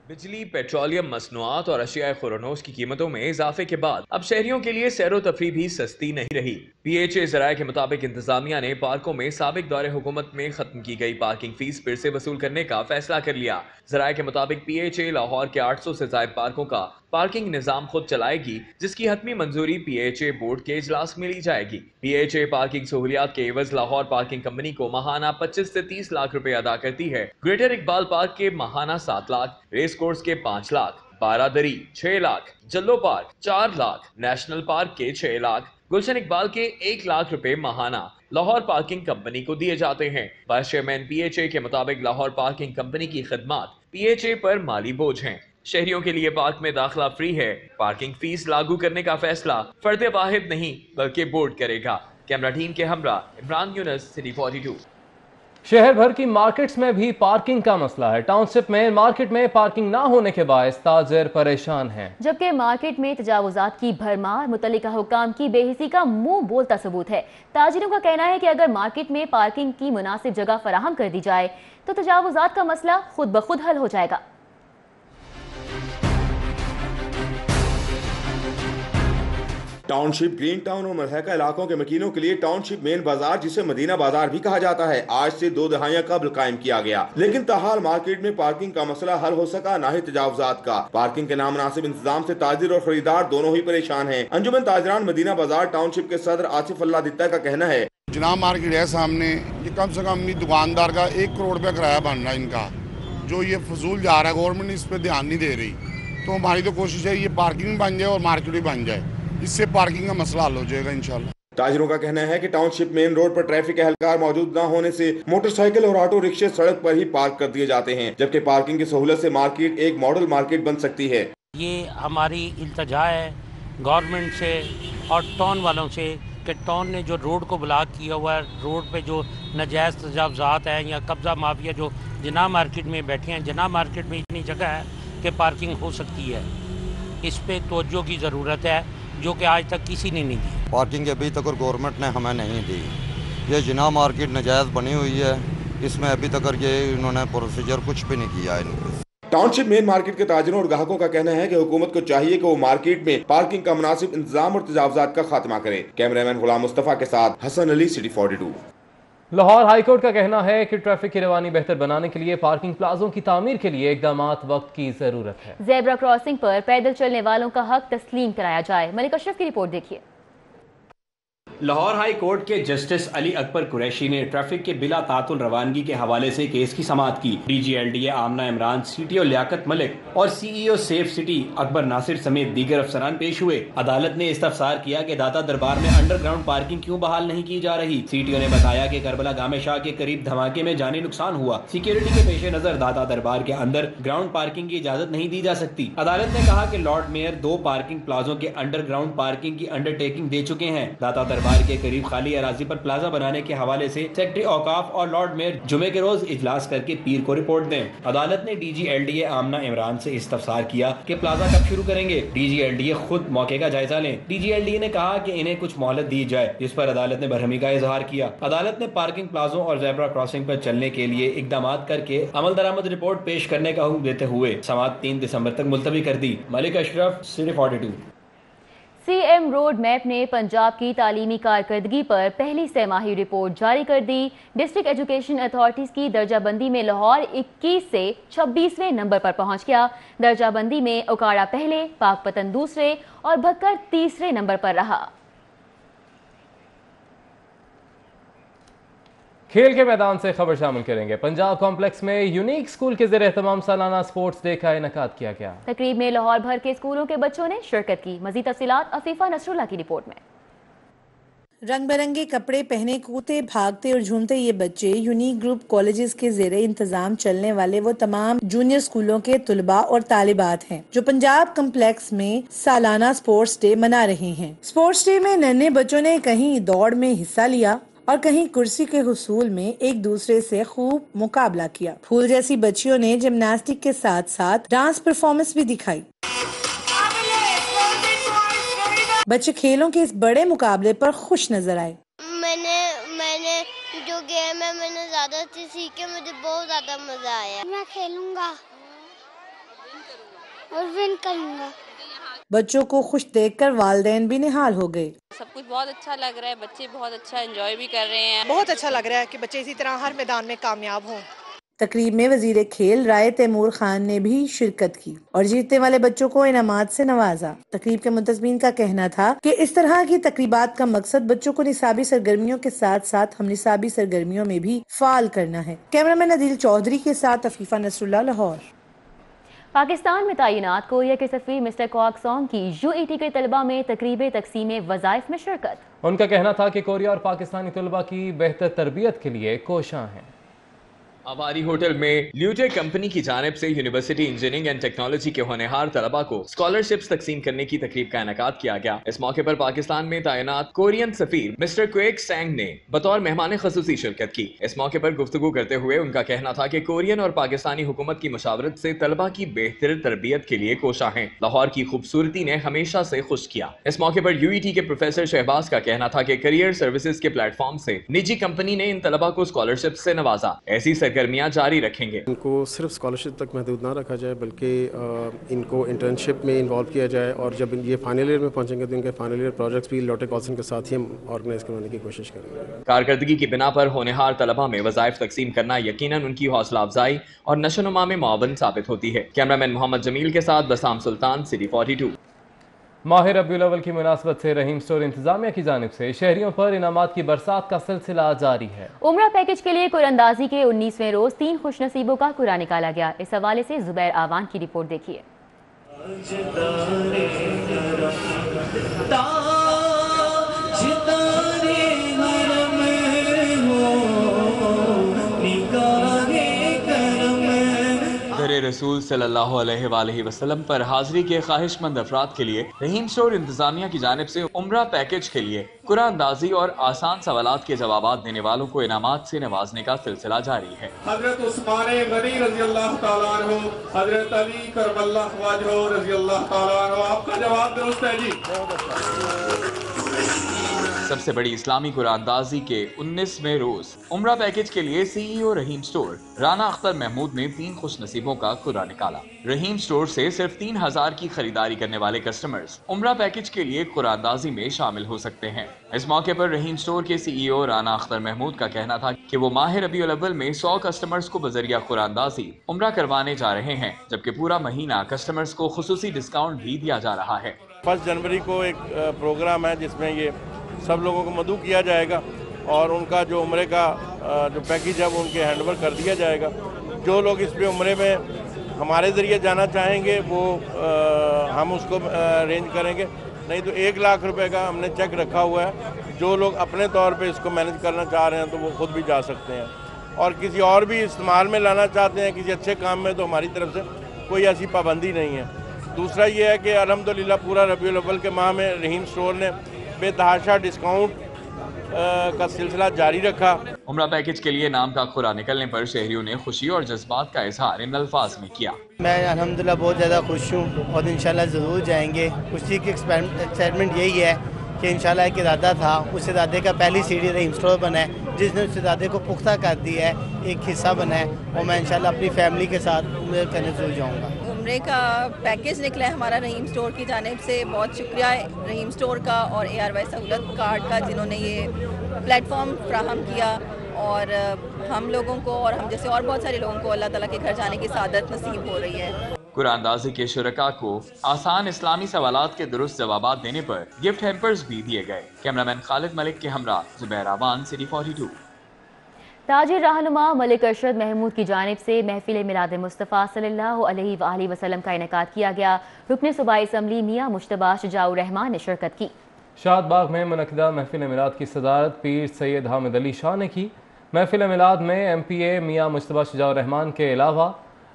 بجلی, پیٹرولیم مصنوعات اور اشیاء خورنوش کی قیمتوں میں اضافے کے بعد اب شہریوں کے لیے سیر و تفریح بھی سستی نہیں رہی. پی ایچ اے ذرائع کے مطابق انتظامیہ نے پارکوں میں سابق دور حکومت میں ختم کی گئی پارکنگ فیس پھر سے وصول کرنے کا فیصلہ کر لیا. ذرائع کے مطابق پی ایچ اے لاہور کے 800 سے زائد پارکوں کا پارکنگ نظام خود چلائے گی, جس کی حتمی منظوری پی ایچ اے بورڈ کے اجلاس میں لی جائے گی. پی ایچ اے پارکنگ سہولیات کے عوض لاہور پارکنگ کمپنی کو ماہانہ 25 سے 30 لاکھ روپے ادا کرتی ہے. گریٹر اقبال پارک کے ماہانہ 7 لاکھ, ریس کورس کے 5 لاکھ, بارہ دری 6 لاکھ, جلو پارک 4 لاکھ, نیشنل پارک کے 6 لاکھ, گلشن اقبال کے 1 لاکھ روپے ماہانہ لاہور پارکنگ کمپنی کو دیے جاتے ہیں. Vice chairman P H A کے مطابق لاہور پارکنگ کمپنی کی خدمات پی ایچ اے پر مالی بوجھ ہیں. شہریوں کے لیے پارک میں داخلہ فری ہے. پارکنگ فیس لاگو کرنے کا فیصلہ فرد واحد نہیں بلکہ بورڈ کرے گا. کیمرہ ٹیم کے ہمراہ عمران یونس, سٹی 42. شہر بھر کی مارکیٹس میں بھی پارکنگ کا مسئلہ ہے. ٹاؤن شپ میں مارکیٹ میں پارکنگ نہ ہونے کے باعث تاجر پریشان ہیں, جبکہ مارکیٹ میں تجاوزات کی بھرمار متعلقہ حکام کی بے حسی کا منہ بولتا ثبوت ہے. تاجروں کا کہنا ہے کہ اگر مارکیٹ میں پارکنگ کی مناسب جگہ فراہم کر دی جائے تو تجاوزات کا مسئلہ خود بخود حل ہو جائے گا. ٹاؤن شپ, گرین ٹاؤن اور ملحقہ علاقوں کے مکینوں کے لیے ٹاؤن شپ مین بازار, جسے مدینہ بازار بھی کہا جاتا ہے, آج سے 2 دہائیاں قبل قائم کیا گیا. لیکن تاحال مارکیٹ میں پارکنگ کا مسئلہ حل ہو سکا, نہ ہی تجاوزات کا. پارکنگ کے نامناسب انتظام سے تاجر اور خریدار دونوں ہی پریشان ہیں. انجمن تاجران مدینہ بازار ٹاؤن شپ کے صدر آصف اللہ دتا کا کہنا ہے, جناب مارکیٹ ہے سامنے, یہ کم سے کم دکاندار کا 1 کروڑ روپے کرایہ بن رہا ہے ان کا, جو یہ فضول جا رہا ہے. گورنمنٹ اس پہ دھیان نہیں دے رہی, تو ہماری تو کوشش ہے یہ پارکنگ بھی بن جائے اور مارکیٹ بھی بن جائے, اس سے پارکنگ کا مسئلہ حل ہو جائے گا انشاءاللہ. تاجروں کا کہنا ہے کہ ٹاؤن شپ مین روڈ پر ٹریفک اہلکار موجود نہ ہونے سے موٹر سائیکل اور آٹو رکشے سڑک پر ہی پارک کر دیے جاتے ہیں, جبکہ پارکنگ کی سہولت سے مارکیٹ ایک ماڈل مارکیٹ بن سکتی ہے. یہ ہماری التجا ہے گورنمنٹ سے اور ٹاؤن والوں سے کہ ٹاؤن نے جو روڈ کو بلاک کیا ہوا ہے, روڈ پہ جو ناجائز تجاوزات ہیں یا قبضہ مافیا جو جناح مارکیٹ میں بیٹھے ہیں, جناح مارکیٹ میں اتنی جگہ ہے کہ پارکنگ ہو سکتی ہے, اس پہ توجہ کی ضرورت ہے جو کہ آج تک کسی نے نہیں دی. پارکنگ ابھی تک اور گورنمنٹ نے ہمیں نہیں دی. یہ جناح مارکیٹ ناجائز بنی ہوئی ہے, اس میں ابھی تک یہ انہوں نے پروسیجر کچھ بھی نہیں کیا. ٹاؤن شپ مین مارکیٹ کے تاجروں اور گاہکوں کا کہنا ہے کہ حکومت کو چاہیے کہ وہ مارکیٹ میں پارکنگ کا مناسب انتظام اور تجاوزات کا خاتمہ کرے. کیمرہ مین غلام مصطفیٰ کے ساتھ Hasan Ali, city 42. Lahore high court کا کہنا ہے کہ ٹریفک کی روانی بہتر بنانے کے لیے پارکنگ پلازوں کی تعمیر کے لیے اقدامات وقت کی ضرورت ہے. زیبرا کراسنگ پر پیدل چلنے والوں کا حق تسلیم کرایا جائے. ملک اشرف کی رپورٹ دیکھیے. لاہور ہائی کورٹ کے جسٹس علی اکبر قریشی نے ٹریفک کے بلا تعطل روانگی کے حوالے سے کیس کی سماعت کی. D G L D A Amna Imran, C T O Liaquat Malik اور سی ای او سیف سٹی اکبر ناصر سمیت دیگر افسران پیش ہوئے. عدالت نے استفسار کیا کہ داتا دربار میں انڈر گراؤنڈ پارکنگ کیوں بحال نہیں کی جا رہی. سی ٹی او نے بتایا کہ کربلا گامے شاہ کے قریب دھماکے میں جانی نقصان ہوا. سیکیورٹی کے پیش نظر داتا دربار کے اندر گراؤنڈ پارکنگ کی اجازت نہیں دی جا سکتی. عدالت نے کہا کہ لارڈ میئر 2 پارکنگ پلازوں کے انڈر گراؤنڈ پارکنگ کی انڈر ٹیکنگ دے چکے ہیں. داتا دربار बाहर के करीब खाली अराजी पर प्लाजा बनाने के हवाले से सेक्रेटरी औकाफ और लॉर्ड मेयर जुमे के रोज इजलास करके पीर को रिपोर्ट दें। अदालत ने DGLDA आमना इमरान से इस्तफसार किया कि प्लाजा कब शुरू करेंगे। DGLDA खुद मौके का जायजा लें। DGLDA ने कहा कि इन्हें कुछ मोहलत दी जाए, जिस पर अदालत ने बरहमी का इजहार किया। अदालत ने पार्किंग प्लाजों और ज़ेब्रा क्रॉसिंग पर चलने के लिए इकदामात करके अमल दरामद रिपोर्ट पेश करने का हुक्म देते हुए समाअत 3 दिसंबर तक मुलतवी कर दी। Malik Ashraf, city 42। CM road map ने पंजाब की तालीमी कारकर्दगी पर पहली सहमाही रिपोर्ट जारी कर दी। डिस्ट्रिक्ट एजुकेशन अथॉरिटीज़ की दर्जाबंदी में लाहौर 21 से 26वें नंबर पर पहुंच गया। दर्जाबंदी में उकाड़ा पहले, पाकपतन दूसरे और भक्कर तीसरे नंबर पर रहा। खेल के मैदान से खबर शामिल करेंगे। पंजाब कॉम्प्लेक्स में यूनिक स्कूल के ज़रिए तमाम सालाना स्पोर्ट्स डे का इनेकाद किया गया। तकरीब में लाहौर भर के स्कूलों के बच्चों ने शिरकत की। मज़ीद तफसीलात अफीफा नसरुल्लाह की रिपोर्ट में। रंग बिरंगे कपड़े पहने कूदते भागते और झूमते ये बच्चे यूनिक ग्रुप कॉलेजेस के ज़ेरे इंतजाम चलने वाले वो तमाम जूनियर स्कूलों के तुलबा और तालिबात हैं जो पंजाब कॉम्प्लेक्स में सालाना स्पोर्ट्स डे मना रहे हैं। स्पोर्ट्स डे में नन्हे बच्चों ने कहीं दौड़ में हिस्सा लिया और कहीं कुर्सी के हुसूल में एक दूसरे से खूब मुकाबला किया। फूल जैसी बच्चियों ने जिम्नास्टिक के साथ साथ डांस परफॉर्मेंस भी दिखाई। बच्चे खेलों के इस बड़े मुकाबले पर खुश नजर आए। मैंने जो गेम है मैंने ज्यादा सीखे, मुझे बहुत ज्यादा मजा आया। मैं खेलूंगा और विन करूंगा। बच्चों को खुश देखकर वालिदैन भी निहाल हो गए। सब कुछ बहुत अच्छा लग रहा है, बच्चे बहुत अच्छा एंजॉय भी कर रहे हैं। बहुत अच्छा लग रहा है कि बच्चे इसी तरह हर मैदान में कामयाब हों। तकरीब में वजीर खेल राय तैमूर खान ने भी शिरकत की और जीतने वाले बच्चों को इनामात से नवाजा। तकरीब के मुंतज़मीन का कहना था कि इस तरह की तकरीबात का मकसद बच्चों को निसाबी सरगर्मियों के साथ साथ हम निसाबी सरगर्मियों में भी फाल करना है। कैमरामैन अदील चौधरी के साथ अफीफा नसरुल्लाह, लाहौर। पाकिस्तान में तैनात कोरिया के सफीर मिस्टर क्वाक सॉन्ग की UET के तलबा में तकरीब तकसीम वज़ाइफ में शिरकत। उनका कहना था कि कोरिया और पाकिस्तानी तलबा की बेहतर तरबियत के लिए कोशां हैं। आबारी होटल में ल्यूटे कंपनी की जानिब से यूनिवर्सिटी इंजीनियरिंग एंड टेक्नोलॉजी के होनहार तलबा को स्कॉलरशिप्स तकसीम करने की तकरीब का इनेकाद किया गया। इस मौके पर पाकिस्तान में तैनात कोरियन सफीर मिस्टर क्वेक सैंग ने बतौर मेहमान खसूसी शिरकत की। इस मौके पर गुफ्तगू करते हुए उनका कहना था कि कोरियन और पाकिस्तानी हुकूमत की मुशावरत से तलबा की बेहतर तरबियत के लिए कोशा हैं। लाहौर की खूबसूरती ने हमेशा से खुश किया। इस मौके पर UET के प्रोफेसर शहबाज का कहना था कि करियर सर्विसेज के प्लेटफॉर्म से निजी कंपनी ने इन तलबा को स्कॉलरशिप से नवाजा। ऐसी सरगर्मियां जारी रखेंगे। इनको सिर्फ स्कॉलरशिप तक महदूद ना रखा जाए बल्कि इनको इंटर्नशिप में इन्वॉल्व किया जाए और जब ये फाइनल ईयर में पहुंचेंगे तो इनके फाइनल ईयर प्रोजेक्ट्स भी लॉटे कॉल्सन के साथ ही हम ऑर्गेनाइज करवाने की कोशिश करेंगे। कारकर्दगी की बिना पर होनहार तलबा में वज़ाइफ तकसीम करना यकीनन उनकी हौसला अफजाई और नशोनुमा में मुआवन साबित होती है। कैमरामैन मोहम्मद जमील के साथ बसाम सुल्तान, सिटी 42। माह रबीउल अव्वल की मुनासबत से रहीम स्टोर इंतजामिया की जानिब से शहरियों पर इनामात की बरसात का सिलसिला जारी है। उम्रा पैकेज के लिए कुरानंदाजी के 19वें रोज 3 खुशनसीबों का कुरा निकाला गया। इस हवाले से जुबैर आवान की रिपोर्ट देखिए। रसूल सल्लल्लाहु अलैहि वसल्लम पर हाजिरी के ख्वाहिशमंद अफराद के लिए रहीम स्टोर इंतजामिया की जानिब से उम्रा पैकेज के लिए कुरान अंदाजी और आसान सवालात के जवाबात देने वालों को इनामात से नवाजने का सिलसिला जारी है। हजरत उस्मान गनी रज़ी अल्लाह तआला अन्हु, हजरत अली करमल्लाहु वजहहु रज़ी अल्लाह तआला अन्हु, आपका जवाब दुरुस्त है जी। सबसे बड़ी इस्लामी कुरानदाजी के 19वें रोज उम्रा पैकेज के लिए CEO रहीम स्टोर राना अख्तर महमूद ने 3 खुशनसीबों का कुरा निकाला। रहीम स्टोर से सिर्फ 3000 की खरीदारी करने वाले कस्टमर्स उम्रा पैकेज के लिए कुरानदाजी में शामिल हो सकते हैं। इस मौके पर रहीम स्टोर के CEO राना अख्तर महमूद का कहना था कि वो माह रबीउल अव्वल में 100 कस्टमर्स को बजरिया कुरानदाजी उम्रा करवाने जा रहे हैं, जबकि पूरा महीना कस्टमर्स को खुसूसी डिस्काउंट भी दिया जा रहा है। 1 जनवरी को एक प्रोग्राम है जिसमें ये सब लोगों को मदऊ किया जाएगा और उनका जो उम्रे का जो पैकेज है वो उनके हैंडओवर कर दिया जाएगा। जो लोग इस पे उम्रे में हमारे ज़रिए जाना चाहेंगे वो हम उसको अरेंज करेंगे, नहीं तो 1 लाख रुपए का हमने चेक रखा हुआ है। जो लोग अपने तौर पे इसको मैनेज करना चाह रहे हैं तो वो खुद भी जा सकते हैं, और किसी और भी इस्तेमाल में लाना चाहते हैं किसी अच्छे काम में तो हमारी तरफ से कोई ऐसी पाबंदी नहीं है। दूसरा ये है कि अल्हम्दुलिल्लाह पूरा रबीउल अव्वल के माह में रहीम स्टोर ने बेतहाशा डिस्काउंट का सिलसिला जारी रखा। उमरा पैकेज के लिए नाम का खुरा निकलने पर शहरियों ने खुशी और जज्बात का इजहार इन अल्फाज में किया। मैं अल्हम्दुलिल्लाह बहुत ज़्यादा खुश हूँ और इंशाल्लाह ज़रूर जाएंगे। खुशी की एक्साइटमेंट यही है कि इंशाल्लाह एक इरादा था, उस इरादे का पहली सीढ़ी रहीम स्टोर बना है, जिसने उस इरादे को पुख्ता कर दिया है, एक हिस्सा बना है और मैं इंशाल्लाह अपनी फैमिली के साथ उम्र करने जरूर जाऊँगा। उम्रे का पैकेज निकला है हमारा रहीम स्टोर की जानिब से, बहुत शुक्रिया रहीम स्टोर का और ARY सहूलत कार्ड का जिन्होंने ये प्लेटफॉर्म फ्राहम किया और हम लोगों को और हम जैसे और बहुत सारे लोगों को अल्लाह ताला के घर जाने की सादत नसीब हो रही है। कुरानदाजी के शुरका को आसान इस्लामी सवालात के दुरुस्त जवाबात देने पर गिफ्ट हैम्पर्स भी दिए गए। कैमरामैन खालिद मलिक के हमरा जुबैर आवान, सिटी 42। ताजिर रहनुमा मलिक अरशद महमूद की जानिब से महफिल मिलाद मुस्तफ़ा सल्लल्लाहु अलैहि वसल्लम का इनेकाद किया गया। रुकन सूबाई असम्बली मियाँ मुश्तबा शुजाउर रहमान ने शिरकत की। शादबाग में मुनक़दा महफिल मिलाद की सदारत पीर सैयद हामिद अली शाह ने की। महफिल मिलाद में MPA मियाँ मुश्तबा शुजाउर रहमान के अलावा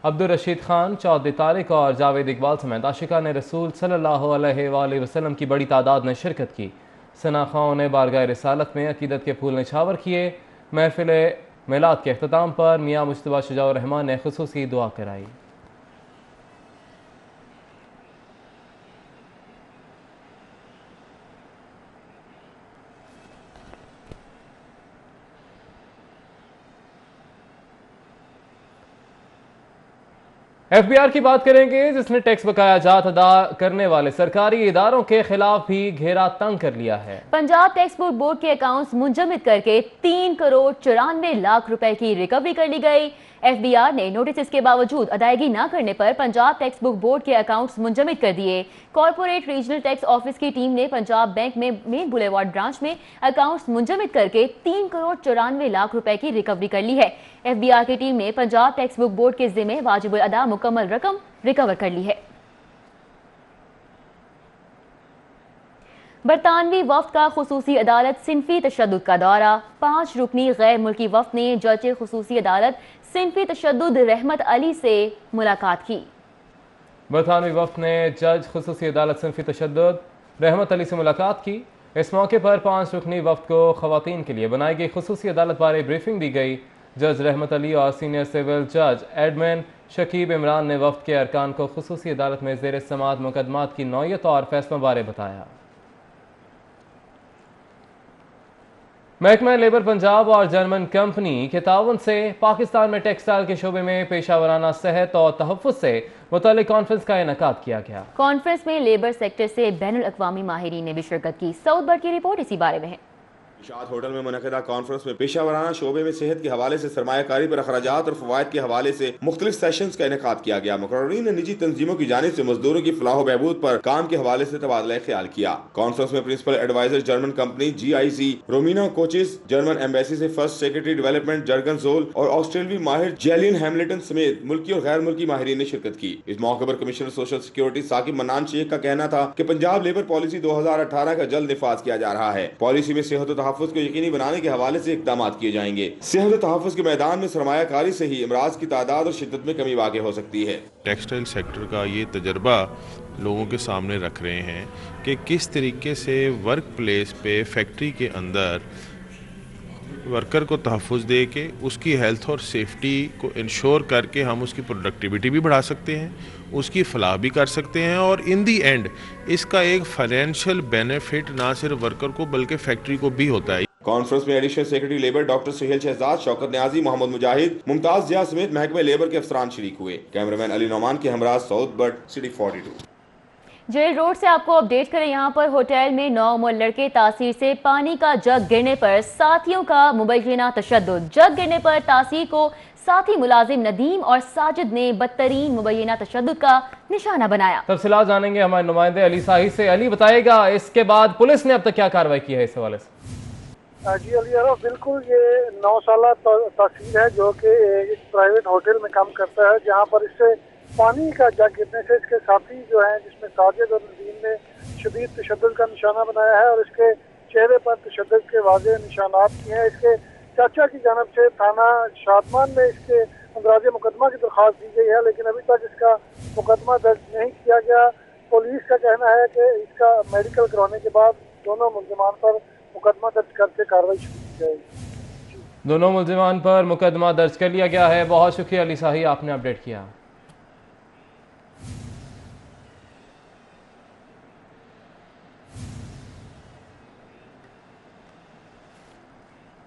अब्दुल रशीद खान, चौधरी तारिक और जावेद इकबाल समेत आशिकान रसूल सल्लल्लाहु अलैहि वसल्लम की बड़ी तादाद ने शिरकत की। सनाखाओं ने बारगाह रिसालत में अकीदत के फूल निछावर किए। महफिल मिलाद के अख्ताम पर मियाँ मुश्तबा शुजाउर रहमान ने खुसूसी दुआ कराई। FBR की बात करेंगे, जिसने टैक्स बकाया जात अदा करने वाले सरकारी इदारों के खिलाफ भी घेरा तंग कर लिया है। पंजाब टैक्स बोर्ड के अकाउंट्स मुंजमद करके 3 करोड़ 94 लाख रुपए की रिकवरी कर ली गई। FBR ने नोटिस के बावजूद अदायगी न करने पर पंजाब टैक्स बुक बोर्ड के अकाउंट्स मुंजमद कर दिए। कॉर्पोरेट रीजनल टैक्स ऑफिस की टीम ने पंजाब बैंक में मेन बुलेवार्ड ब्रांच में अकाउंट्स मुंजमद करके 3 करोड़ 94 लाख रुपए की रिकवरी कर ली है। FBR की टीम ने पंजाब टैक्स बुक बोर्ड के जिम्मे वाजिबुल अदा मुकम्मल रकम रिकवर कर ली है। बरतानवी वफ्द का खुसूसी अदालत सिनफी तशद्दुद का दौरा। 5 रुकनी गैर मुल्की वफ्द ने जज खुसूसी अदालत सिनफी तशद्दुद रहमत अली से मुलाकात की। बरतानवी वफ्द ने जज खुसूसी अदालत सिनफी तशद्दुद रहमत अली से मुलाकात की। इस मौके पर 5 रुकनी वफ्द को खवातीन के लिए बनाई गई खुसूसी अदालत बारे ब्रीफिंग दी गई। जज रहमत अली और सीनियर सिविल जज एडमिन शकीब इमरान ने वफ्द के अरकान को खुसूसी अदालत में ज़ेर समाअत मुकदमात की नौयत और फैसलों बारे बताया। महकमा लेबर पंजाब और जर्मन कंपनी के ताउन से पाकिस्तान में टेक्सटाइल के शोबे में पेशावराना सेहत और तहफ़्फ़ुज़ से मुताल्लिक़ कॉन्फ्रेंस का इनेकाद किया गया। कॉन्फ्रेंस में लेबर सेक्टर से बैनुल अक़वामी माहिरीन ने भी शिरकत की। सऊद बट की रिपोर्ट इसी बारे में है। इशाद होटल में मुनक़दा कॉन्फ्रेंस में पेशावराना शोबे में सेहत के हवाले से सरमायाकारी पर अखराजात और फवायद के हवाले से मुख्तलिफ सेशंस का इनेकाद किया गया। मुकर्ररीन ने निजी तंजीमों की जानिब से मजदूरों की फलाह बहबूद पर काम के हवाले से तबादला ख्याल किया। कॉन्फ्रेंस में principal adviser German company GIC Romina Kochis, German embassy से फर्स्ट सेक्रेटरी डेवलपमेंट जर्गन जोल और ऑस्ट्रेलवी माहिर जेलिन हैमिल्टन समेत मुल्की और गैर मुल्की माहिरीन ने शिरकत की। इस मौके पर commissioner social security Saqib Mannan Sheikh का कहना था कि पंजाब लेबर पॉलिसी 2018 का जल्द निफाज किया जा रहा है। पॉलिसी में सेहत और तहफ़्फ़ुज़ को यकीनी बनाने के हवाले से इक़दाम किए जाएंगे। सेहत और तहफ़्फ़ुज़ के मैदान में सरमायाकारी से ही इमराज की तादाद और शिद्दत में कमी वाक़ई हो सकती है। टेक्सटाइल सेक्टर का ये तजर्बा लोगों के सामने रख रहे हैं कि किस तरीके से वर्क प्लेस पे फैक्ट्री के अंदर वर्कर को तहफ़्फ़ुज़ दे के उसकी हेल्थ और सेफ्टी को इंश्योर करके हम उसकी प्रोडक्टिविटी भी बढ़ा सकते हैं, उसकी फलाह भी कर सकते हैं और इन दी एंड इसका एक फाइनेंशियल बेनिफिट ना सिर्फ वर्कर को बल्कि फैक्ट्री को भी होता है। कॉन्फ्रेंस में additional secretary labour doctor Suhail Shahzad, Shaukat Niazi, Muhammad Mujahid, Mumtaz Zia समेत महकमे लेबर के अफसरान शरीक हुए। कैमरामैन अली नौमान के हमरा Saud Butt, city 42। Jail road से आपको अपडेट करें, यहाँ पर होटल में 9 उम्र लड़के तासीर से पानी का जग गिरने पर साथियों का मुबैना तशद्दुद। जग गिरने पर तासीर को साथी मुलाजिम नदीम और साजिद ने बदतरीन मुबैना तशद्दुद का निशाना बनाया। तफसीलात जानेंगे हमारे नुमाइंदे अली साही से। अली बताएगा इसके बाद पुलिस ने अब तक क्या कार्रवाई की है इस हवाले से? जी अली अरफ, बिल्कुल ये 9 साल तासीर है जो कि एक प्राइवेट होटल में काम करता है, जहाँ पर इससे पानी का जग गिरने से इसके साथी जो हैं जिसमें साजिद और नदीम ने शदीद तशद्दुद का निशाना बनाया है और इसके चेहरे पर तशद्दुद के वाज़ेह निशानात किए हैं। इसके चाचा की जानब से थाना शादमान में इसके अंदराजे मुकदमा की दरख्वास्त दी गई है, लेकिन अभी तक इसका मुकदमा दर्ज नहीं किया गया। पुलिस का कहना है कि इसका मेडिकल कराने के बाद दोनों मुलजमान पर मुकदमा दर्ज करके कार्रवाई शुरू की जाएगी। दोनों मुल्जिमान पर मुकदमा दर्ज कर लिया गया है। बहुत शुक्रिया अली शाही, आपने अपडेट किया।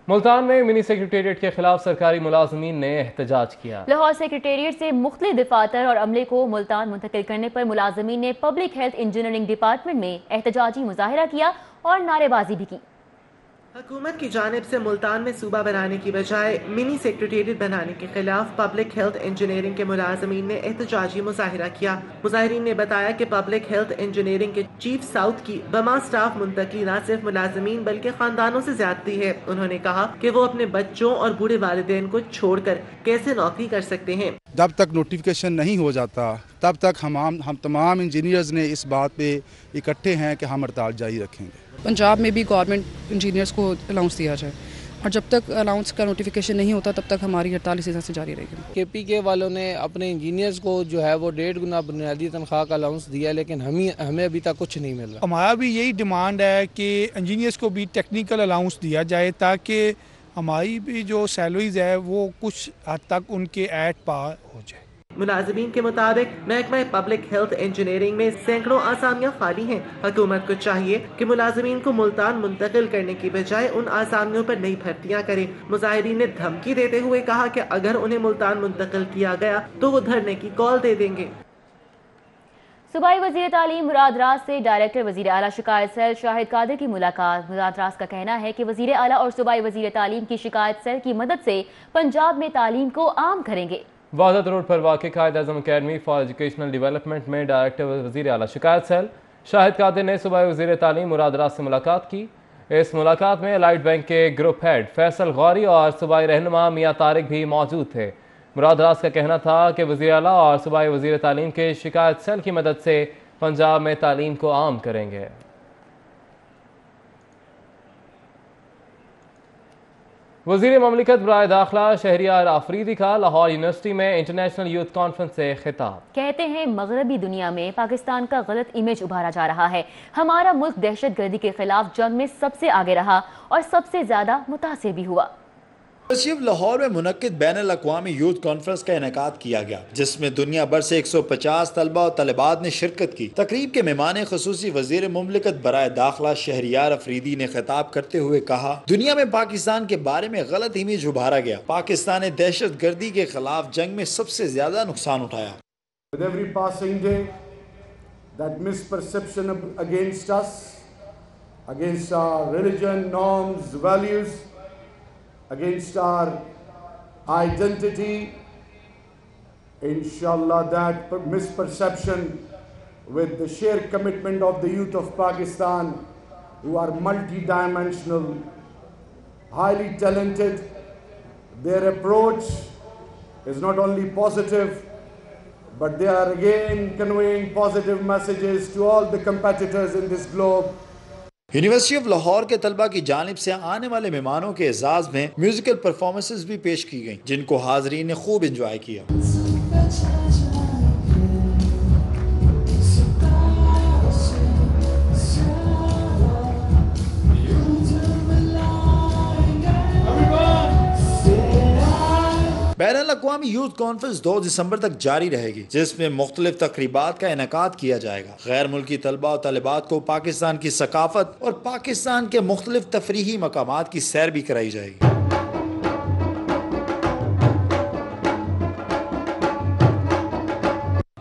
मुल्तान में मिनी सेक्रेटेरिएट के खिलाफ सरकारी मुलाजमीन ने एहतजाज किया। लाहौर सेक्रेटेरिएट से मुख्तलिफ दफातर और अमले को मुल्तान मुंतकिल करने पर मुलाजमीन ने पब्लिक हेल्थ इंजीनियरिंग डिपार्टमेंट में एहतजाजी मुजाहिरा किया और नारेबाजी भी की। हुकूमत की जानिब से मुल्तान में सूबा बनाने की बजाय मिनी सेक्रेटेरिएट बनाने के खिलाफ पब्लिक हेल्थ इंजीनियरिंग के मुलाजमीन ने एहतजाजी मुजाहिरा किया। मुजाहिरीन ने बताया कि पब्लिक हेल्थ इंजीनियरिंग के चीफ साउथ की बमा स्टाफ मुंतकी न सिर्फ मुलाजमीन बल्कि खानदानों से ज्यादती है। उन्होंने कहा कि वो अपने बच्चों और बूढ़े वालिदैन को छोड़कर कैसे नौकरी कर सकते हैं। जब तक नोटिफिकेशन नहीं हो जाता तब तक हम तमाम इंजीनियर्स ने इस बात पे इकट्ठे हैं कि हम हड़ताल जारी रखेंगे। पंजाब में भी गवर्नमेंट इंजीनियर्स को अलाउंस दिया जाए और जब तक अलाउंस का नोटिफिकेशन नहीं होता तब तक हमारी हड़ताल इसी तरह से जारी रहेगी। KPK वालों ने अपने इंजीनियर्स को जो है वो 1.5 गुना बुनियादी तनख्वाह का अलाउंस दिया, लेकिन हमें अभी तक कुछ नहीं मिल रहा। हमारा भी यही डिमांड है कि इंजीनियर्स को भी टेक्निकल अलाउंस दिया जाए ताकि हमारी भी जो सैलरीज है वो कुछ हद तक उनके एट पार हो जाए। मुलाजिमीन के मुताबिक महकमा पब्लिक हेल्थ इंजीनियरिंग में सैकड़ों आसामियां खाली हैं। हुकूमत को चाहिए कि मुलाजिमीन को मुल्तान मुंतकिल करने की बजाय उन आसामियों पर नई भर्तियां करे। मुजाहिरीन ने धमकी देते हुए कहा कि अगर उन्हें मुल्तान मुंतकिल किया गया तो वो धरने की कॉल दे देंगे। सूबाई वजीर तालीम मुराद राज से डायरेक्टर वजीर आला शिकायत सेल शाहिद कादिर की मुलाकात। मुराद राज का कहना है कि वजीर आला और सूबाई वजीर तालीम की शिकायत सेल की मदद से पंजाब में तालीम को आम करेंगे। वादत रोड पर वाक़ कायद आज़म अकेडमी फॉर एजुकेशनल डेवलपमेंट में डायरेक्टर वज़ीर आला शिकायत सेल शाहिद कादिर ने सूबाई वज़ीर तालीम मुराद राज से मुलाकात की। इस मुलाकात में अलाइड बैंक के ग्रुप हेड फैसल गौरी और सूबाई रहनुमा मियाँ तारिक भी मौजूद थे। मुराद राज का कहना था कि वज़ीर आला और सूबाई वज़ीर तालीम के शिकायत सेल की मदद से पंजाब में तालीम को आम करेंगे। वज़ीर ममलिकत बराए दाखिला शहरियार आफरीदी का लाहौर यूनिवर्सिटी में इंटरनेशनल यूथ कॉन्फ्रेंस से खिताब। कहते हैं मगरबी दुनिया में पाकिस्तान का गलत इमेज उभारा जा रहा है। हमारा मुल्क दहशत गर्दी के खिलाफ जंग में सबसे आगे रहा और सबसे ज्यादा मुतासिर भी हुआ। लाहौर में मुनक्किद बैनुल-अक़वामी यूथ कॉन्फ्रेंस का इनेकाद किया गया, जिसमें दुनिया भर से 150 तलबा और तलिबात ने शिरकत की। तकरीब के मेहमान ख़ुसूसी वज़ीर मुमलिकत बराए दाखिला शहरियार अफरीदी ने खिताब करते हुए कहा, दुनिया में पाकिस्तान के बारे में गलत इमेज उभारा गया। पाकिस्तान ने दहशत गर्दी के खिलाफ जंग में सबसे ज्यादा नुकसान उठाया। With every passing day, that misperception against us, against our religion, norms, values, against our identity, inshallah that misperception with the sheer commitment of the youth of Pakistan who are multi-dimensional, highly talented, their approach is not only positive but they are again conveying positive messages to all the competitors in this globe. University of Lahore के तलबा की जानिब से आने वाले मेहमानों के एजाज में म्यूजिकल परफॉर्मेंसेस भी पेश की गईं, जिनको हाजरीन ने खूब एंजॉय किया। बैनुल-अक़वामी यूथ कॉन्फ्रेंस 2 दिसंबर तक जारी रहेगी, जिसमें मुख्तलिफ तकरीबात का इनेकाद किया जाएगा। गैर मुल्की तलबा और तलिबात को पाकिस्तान की सकाफत और पाकिस्तान के मुख्तलिफ तफरीही मकामात की सैर भी कराई जाएगी।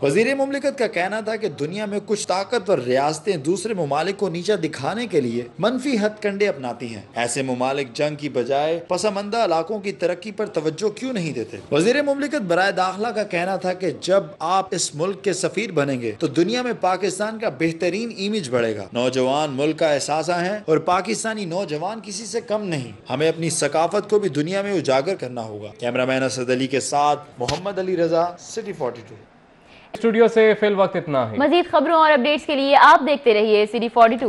वज़ीर मुमलिकत का कहना था कि दुनिया में कुछ ताकतवर रियासतें दूसरे ममालिक को नीचा दिखाने के लिए मनफी हथकंडे अपनाती हैं। ऐसे ममालिक जंग की बजाय पसमंदा इलाकों की तरक्की पर तवज्जो क्यों नहीं देते। वज़ीर मुमलिकत बराए दाखिला का कहना था कि जब आप इस मुल्क के सफीर बनेंगे तो दुनिया में पाकिस्तान का बेहतरीन इमेज बढ़ेगा। नौजवान मुल्क का एहसास है और पाकिस्तानी नौजवान किसी से कम नहीं। हमें अपनी सकाफत को भी दुनिया में उजागर करना होगा। कैमरामैन असद अली के साथ मोहम्मद अली रजा, सिटी 42। स्टूडियो से फिल वक्त इतना ही। मजीद खबरों और अपडेट्स के लिए आप देखते रहिए सिटी 42।